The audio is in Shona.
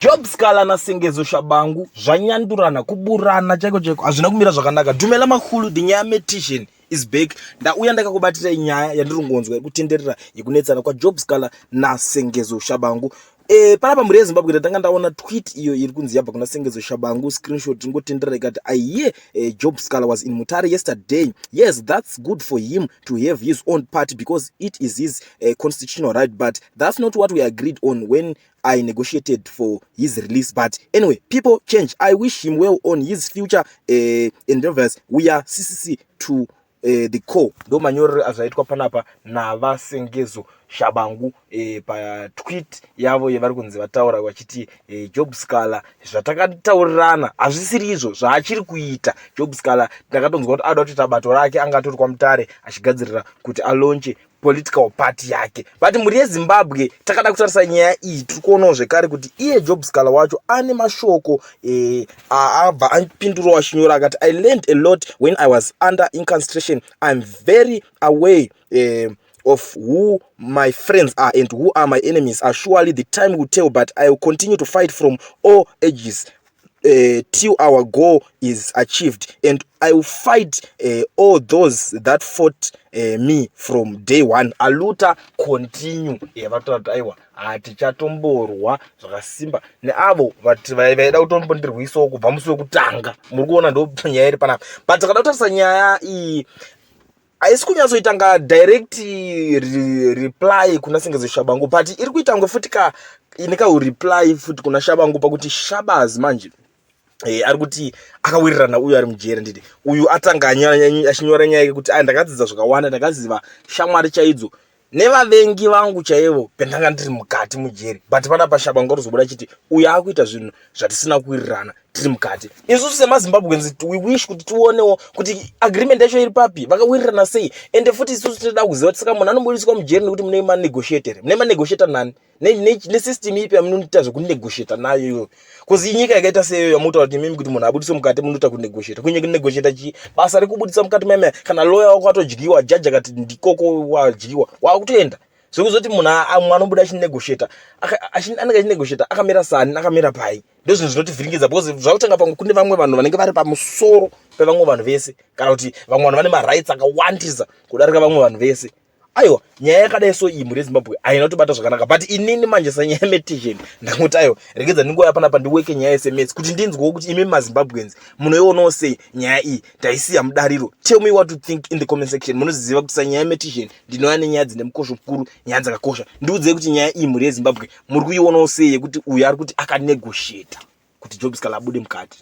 Job Sikhala na Tshabangu zvanyandurana kuburana chaiko chaiko hazvina kumira zvakanaka. Dhumela makulu the nyaya meditation is back. Ndauya ndakakubatira nyaya yandiri kungonzwa yekutenderera yekunetsana kwa Job Sikhala na Tshabangu. Panapa muri yeZimbabwe ndatanga ndaona tweet iyo iri kunzi yabva kuna Tshabangu, screenshot ingotenderera ikati I hear Job Sikhala was in Mutare yesterday. Yes, that's good for him to have his own party because it is his constitutional right, but that's not what we agreed on when I negotiated for his release. But anyway, people change. I wish him well on his future endeavors. We are CCC to the core. Ndo manyoro azvaitwa panapa na Tshabangu pa tweet yavo yevari kunzi vataura vachiti Job Sikhala zvatakataurirana hazvisiri izvo zvaachiri kuita. Job Sikhala ndakatonzwa kuti ada kuti tabato rake angatori kwa Mutare achigadzirira kuti alonche political party yake. But muri yeZimbabwe takada kutarisa nyaya iyi tiri kuonawo zvekare kuti iye Job Sikhala wacho ane mashoko abva apindurawo achinyora akati I learned a lot when I was under incarceration. I'm very aware of who my friends are and who are my enemies. Surely the time will tell, but I will continue to fight from all ages till our goal is achieved, and I will fight all those that fought me from day one. Aluta continue aiwa hatichatomborwa zvakasimba neavo vaida kutombodirwisawo kubva musi wekutanga. Muri kuona ndo nyaya iri panapa. But takada kutarisa nyaya iyi haisi kunyatsoitanga direct reply kuna Tshabangu, but iri kuitangwe futi ineka reply futi kuna Tshabangu pakuti Shabazi manje ari kuti akawirirana uyu ari mujere. Nditi uyu atanga achinyora nyaya yekuti ndakadzidza zvakawanda, ndakaziva shamwari chaidzo nevavengi vangu chaivo pendanga ndiri mukati mujeri. But panapa Tshabangu arizobuda chiti uyu akuita zvinhu zvatisina kuwirirana tiri mukati. Isusu semaZimbabweans we wish kuti tionewo kuti agreement yacho iri papi, vakawirirana sei. Ende futi isusu tinoda kuziva kuti saka munhu anomboiswa mujeri nekuti mune manegotiator nani nesystem ipi yamunoita zvekunegotiata nayo iyoyo. Kozi inyika yakaita seyo yamunotaura kuti mimi kuti munhu abudiswe mukati munoita kunegotiata. Kunye kunegotiata chi basa rekubudisa mukati meme kana lawyer wako atodyiwa, judge akati ndikoko wadyiwa wakutoenda. Zvekuzoti munhu anobuda achinegotiata anenge achinegotiata akamira sani, akamira pai. Ndo zvinhu zvinotivhiringidza because zvakutanga pamwe kune vamwe vanhu vanenge vari pamusoro pevamwe vanhu vese, kana kuti vamwe vanhu vane marights akawandisa kudarika vamwe vanhu vese. Aiwa nyaya yakadai so iyi muri yeZimbabwe haina kutobata zvakanaka. But inini manje sanyaya meditation ndakuti aiwa regedza ndingoya panapa ndiweke nyaya SMS kuti ndinzwewo kuti imi maZimbabweans munoionawo sei nyaya iyi. Ndaisiya mudariro. Tell me what you think in the comment section. Munoziva kuti sanyaya meditation ndinouya nenyaya dzine mukosho mukuru, nyaya dzakakosha. Ndiudzei kuti nyaya iyi muri yeZimbabwe muri kuionawo sei yekuti uyu ari kuti akanegotiata kuti Job Sikhala abude mukati.